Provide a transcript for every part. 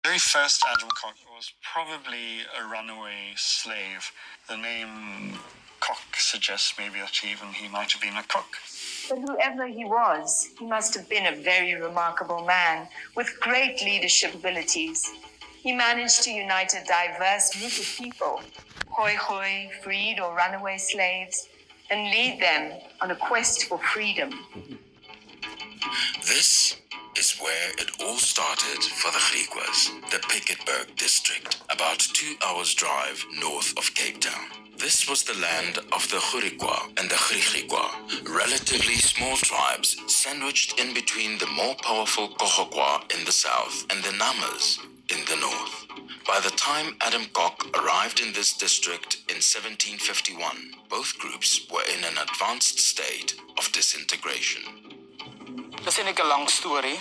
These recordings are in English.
The very first Adam Kok was probably a runaway slave. The name Kok suggests maybe that he might have been a cook. But whoever he was, he must have been a very remarkable man with great leadership abilities. He managed to unite a diverse group of people, Khoi, freed or runaway slaves, and lead them on a quest for freedom. This is where it all started for the Griquas, the Piketberg district, about 2 hours drive north of Cape Town. This was the land of the Griqua and the Griqua, relatively small tribes sandwiched in between the more powerful Khoisan in the south and the Namas in the north. By the time Adam Kok arrived in this district in 1751, both groups were in an advanced state of disintegration. Dis 'n lang storie.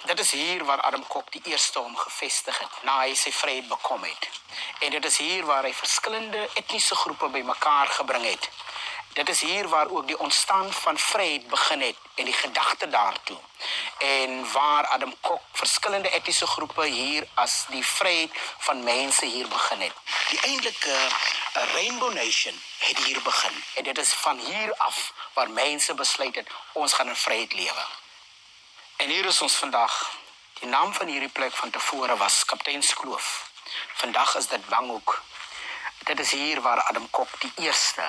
Dit is hier waar Adam Kok die eerste hom gevestig het, na hy sy vryheid bekom het. En dit is hier waar hy verskillende etniese groepe bymekaar gebring het. Dit is hier waar ook die ontstaan van vryheid begin het en die gedagte daartoe. En waar Adam Kok verskillende etniese groepe hier as die vryheid van mense hier begin het. Die eintlike Rainbow Nation het hier begin. En dit is van hier af waar mense besluit het, ons gaan in vryheid lewe. En hier is ons vandag. Die naam van hierdie plek van tevore was Kapteinskloof. Vandag is dit Banghoek. Dit is hier waar Adam Kok die eerste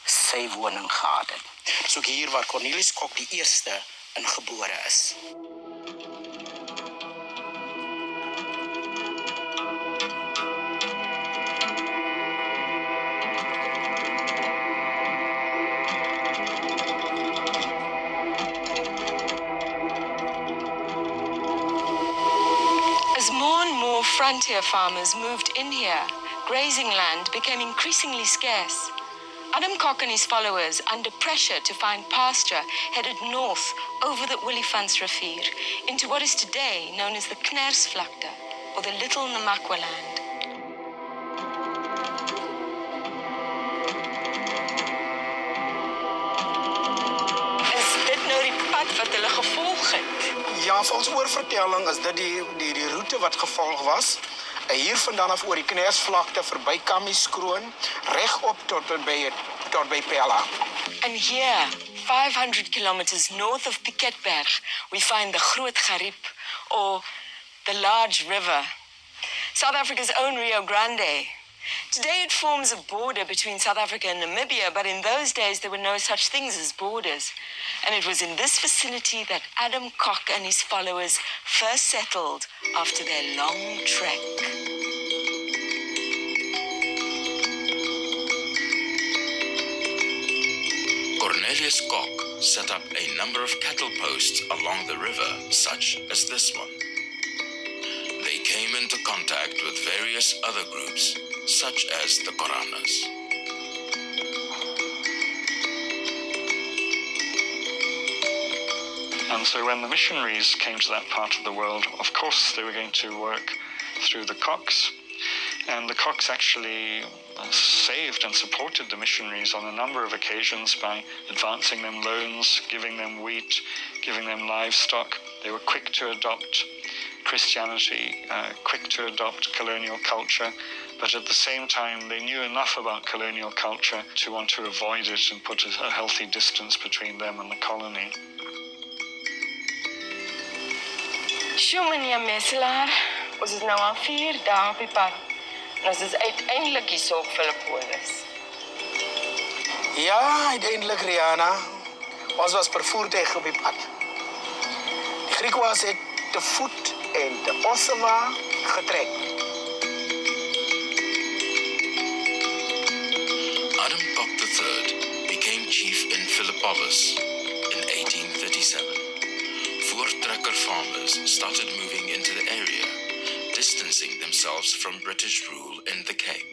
sy woning gehad het. Dit is ook hier waar Cornelis Kok die eerste ingebore is. As more and more frontier farmers moved in here, grazing land became increasingly scarce. Adam Kok and his followers, under pressure to find pasture, headed north over the Olifantsrivier into what is today known as the Knersvlakte, or the Little Namakwa land. Is dit nou die pad wat hulle gevolg het? Ja, volgens oorvertelling is dit die route wat gevolg was. Hier vandaan af oor die Knersvlakte, verby Kamieskroon, regop tot by Pella. And here, 500 kilometers north of Piketberg, we find the Groot Gariep, or the large river, South Africa's own Rio Grande. Today it forms a border between South Africa and Namibia, but in those days there were no such things as borders. And it was in this vicinity that Adam Kok and his followers first settled after their long trek. Cornelis Kok set up a number of cattle posts along the river, such as this one. They came into contact with various other groups, such as the Koranas. And so when the missionaries came to that part of the world, of course they were going to work through the Koks. And the Koks actually saved and supported the missionaries on a number of occasions by advancing them loans, giving them wheat, giving them livestock. They were quick to adopt Christianity, quick to adopt colonial culture, but at the same time they knew enough about colonial culture to want to avoid it and put a healthy distance between them and the colony. Sjoe, meneer Messelaar, ons is nou al 4 dae op die pad. En ons is uiteindelik hier op Philipolis. Ja, uiteindelik, Rihanna. Ons was per voertuig op die pad. Die Griquas het te voet en te Osama getrek. Adam Kok III became chief in Philipolis in 1837. Voortrekker farmers started moving into the area, distancing themselves from British rule in the Cape.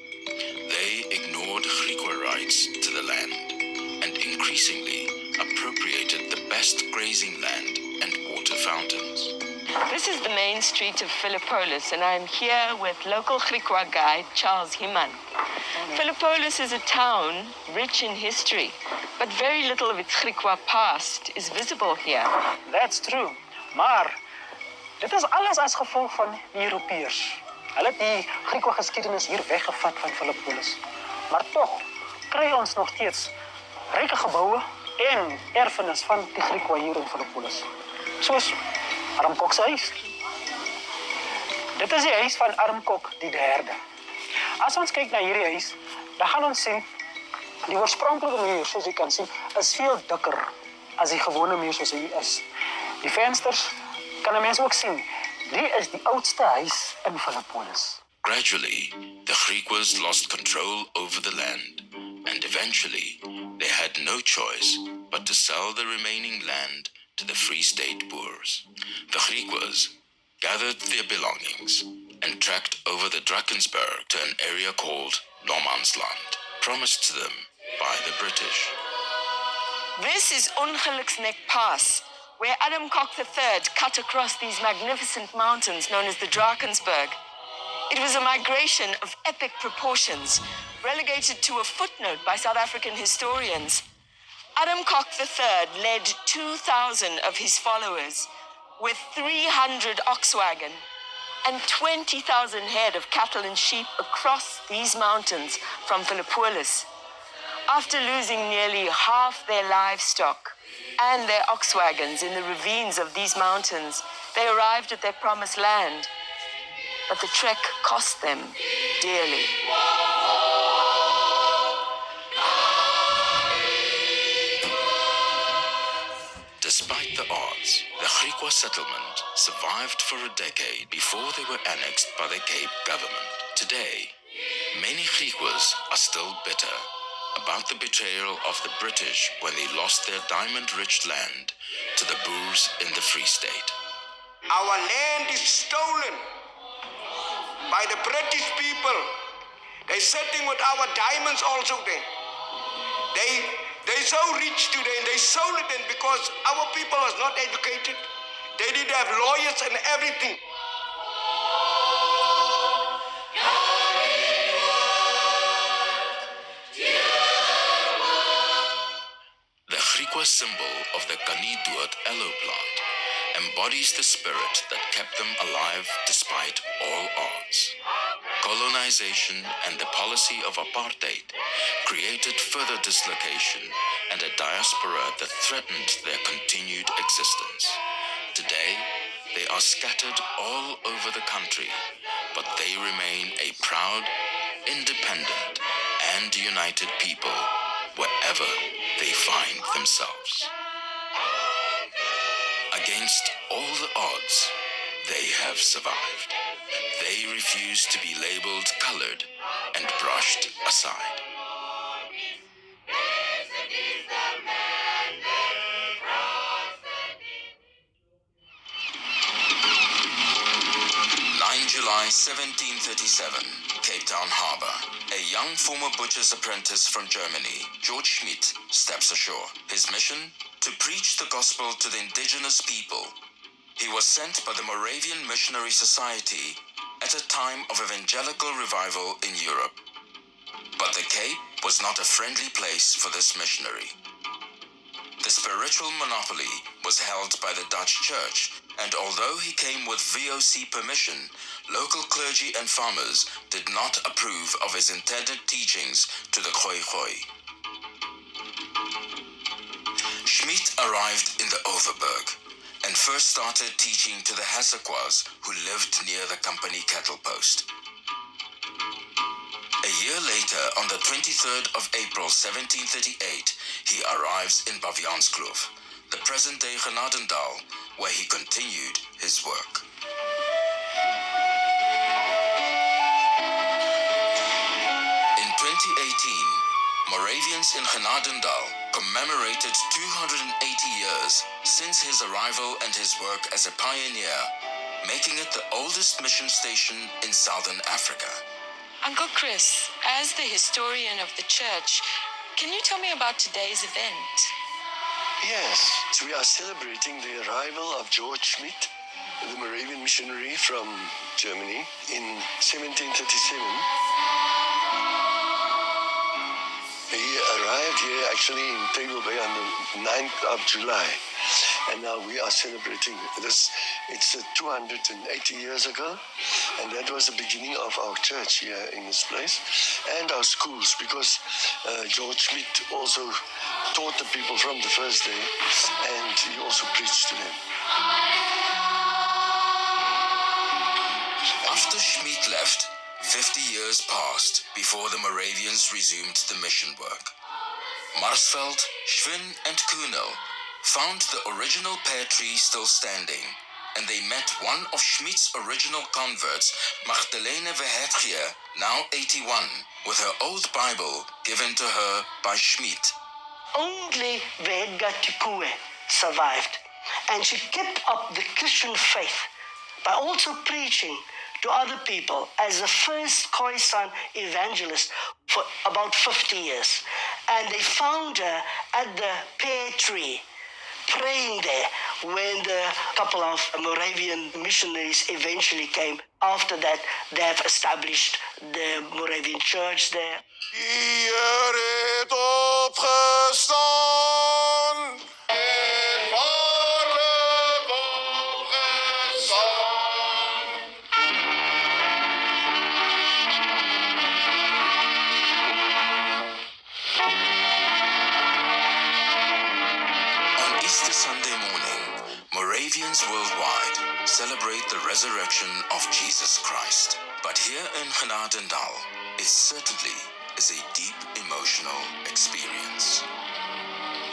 They ignored Griqua rights to the land and increasingly appropriated the best grazing land and water fountains. This is the main street of Philipolis, and I'm here with local Griqua guide Charles Himan. Philipolis is a town rich in history, but very little of its Griqua past is visible here. That's true. Maar Dit is alles as gevolg van die Europeërs. Hulle het die Griekse geskiedenis hier weggevat van Philipolis. Maar tog kry ons nog steeds ryke geboue en erfenis van die Griekse hier in Philipolis. Soos Adam Kok se huis. Dit is die huis van Adam Kok die derde. As ons kyk na hierdie huis, dan gaan ons sien die oorspronklike muur, soos jy kan sien, is veel dikker as die gewone muur soos hy is. Die vensters kan 'n mens ook sien. Die is die oudste huis in Philipolis. Gradually, the Griquas lost control over the land, and eventually, they had no choice but to sell the remaining land to the Free State Boers. The Griquas gathered their belongings and trekked over the Drakensberg to an area called Normansland, promised to them by the British. This is Ongeluksnek Pass, where Adam Kok III cut across these magnificent mountains known as the Drakensberg. It was a migration of epic proportions, relegated to a footnote by South African historians. Adam Kok III led 2,000 of his followers with 300 ox wagon and 20,000 head of cattle and sheep across these mountains from Philipolis. After losing nearly half their livestock and their ox wagons in the ravines of these mountains, they arrived at their promised land. But the trek cost them dearly. Despite the odds, the Griqua settlement survived for a decade before they were annexed by the Cape government. Today, many Griquas are still bitter about the betrayal of the British when they lost their diamond-rich land to the Boers in the Free State. Our land is stolen by the British people. They're sitting with our diamonds also there. They're so rich today, and they sold it then because our people was not educated. They didn't have lawyers and everything. The Griqua symbol of the Kanidoot aloe plant embodies the spirit that kept them alive despite all odds. Colonization and the policy of apartheid created further dislocation and a diaspora that threatened their continued existence. Today, they are scattered all over the country, but they remain a proud, independent, and united people wherever they find themselves. Against all the odds, they have survived. They refuse to be labeled colored and brushed aside. July 1737, Cape Town Harbor. A young former butcher's apprentice from Germany, George Schmidt, steps ashore. His mission? To preach the gospel to the indigenous people. He was sent by the Moravian Missionary Society at a time of evangelical revival in Europe. But the Cape was not a friendly place for this missionary. The spiritual monopoly was held by the Dutch Church, and although he came with VOC permission, local clergy and farmers did not approve of his intended teachings to the Khoi. Schmidt arrived in the Overberg and first started teaching to the Hassequas who lived near the company cattle post. A year later, on the 23rd of April 1738, he arrives in Baviaanskloof, the present-day Genadendal, where he continued his work. In 2018, Moravians in Genadendal commemorated 280 years since his arrival and his work as a pioneer, making it the oldest mission station in Southern Africa. Uncle Chris, as the historian of the church, can you tell me about today's event? Yes, we are celebrating the arrival of George Schmidt, the Moravian missionary from Germany, in 1737. He arrived here actually in Table Bay on the 9th of July. and now we are celebrating this. It's 280 years ago, and that was the beginning of our church here in this place, and our schools, because George Schmidt also taught the people from the first day, and he also preached to them. After Schmidt left, 50 years passed before the Moravians resumed the mission work. Marsveld, Schwinn and Kuno found the original pear tree still standing, and they met one of Schmidt's original converts, Magdalene Verhetgier, now 81, with her old Bible given to her by Schmidt. Only Verhetgier survived, and she kept up the Christian faith by also preaching to other people as the first Khoisan evangelist for about 50 years. And they found her at the pear tree, praying there when the couple of Moravian missionaries eventually came. After that, they have established the Moravian church there. Hier het opgestaan en waarlijk opgestaan. On Easter Sunday morning, Moravians worldwide celebrate the resurrection of Jesus Christ. But here in Genadendal, it certainly is a deep emotional experience.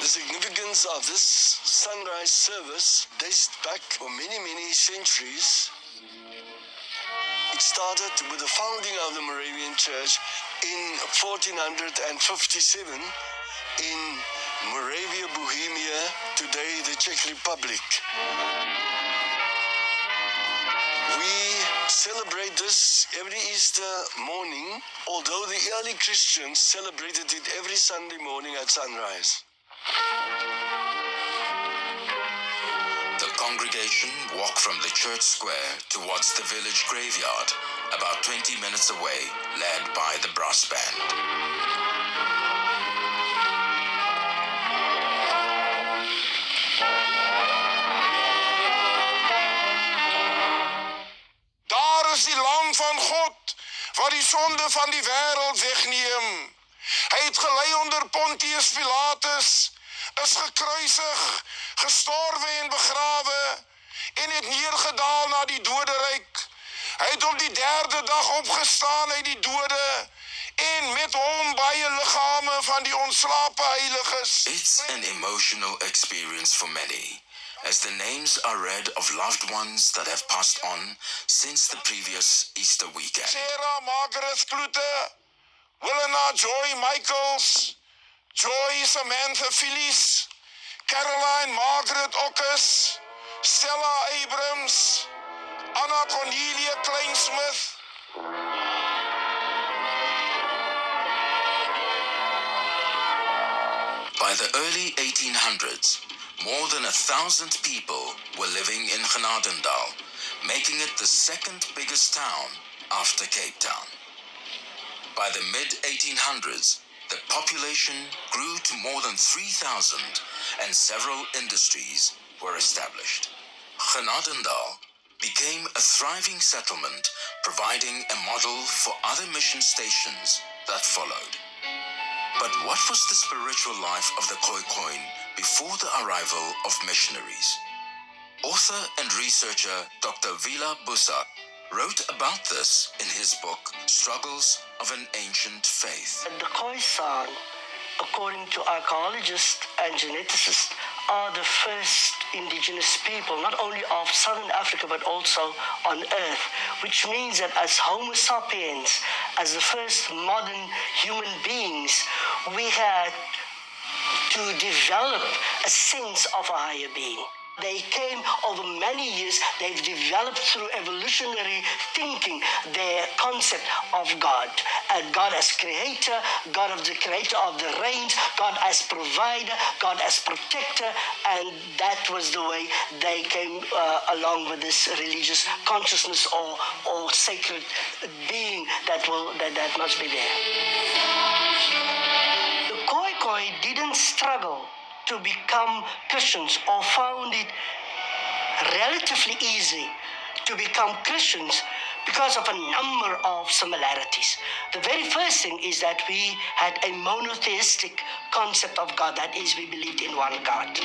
The significance of this sunrise service dates back for many, many centuries. It started with the founding of the Moravian Church in 1457 in Moravia, Bohemia, today the Czech Republic. We celebrate this every Easter morning, although the early Christians celebrated it every Sunday morning at sunrise. The congregation walk from the church square towards the village graveyard, about 20 minutes away, led by the brass band. Daar is die lam van God, wat die sonde van die wêreld wegneem. Hy het gelei onder Pontius Pilatus, is gekruisig, gestorwe en begrawe, en het neergedaal na die doderyk. Hy het op die derde dag opgestaan uit die dode, en met hom baie liggame van die ontslape heiliges. It's an emotional experience for many, as the names are read of loved ones that have passed on since the previous Easter weekend. Sarah Margaret Kloete, Willena Joy Michaels, Joy Samantha Phyllis, Caroline Margaret Okkes, Stella Abrams, Anna Cornelia Kleinsmith. By the early 1800s, more than 1,000 people were living in Genadendal, making it the second biggest town after Cape Town. By the mid-1800s, the population grew to more than 3,000 and several industries were established. Genadendal became a thriving settlement, providing a model for other mission stations that followed. But what was the spiritual life of the Khoi before the arrival of missionaries? Author and researcher Dr. Vila Busak wrote about this in his book, Struggles of an Ancient Faith. The Khoisan, according to archaeologists and geneticists, are the first indigenous people, not only of southern Africa, but also on Earth, which means that as Homo sapiens, as the first modern human beings, we had to develop a sense of a higher being. They came over many years. They've developed through evolutionary thinking their concept of God. God as creator, God of the creator of the rains, God as provider, God as protector, and that was the way they came along with this religious consciousness or sacred being that must be there. The Khoi didn't struggle to to become Christians, or found it relatively easy to become Christians, because of a number of similarities. The very first thing is that we had a monotheistic concept of God, that is, we believed in one God.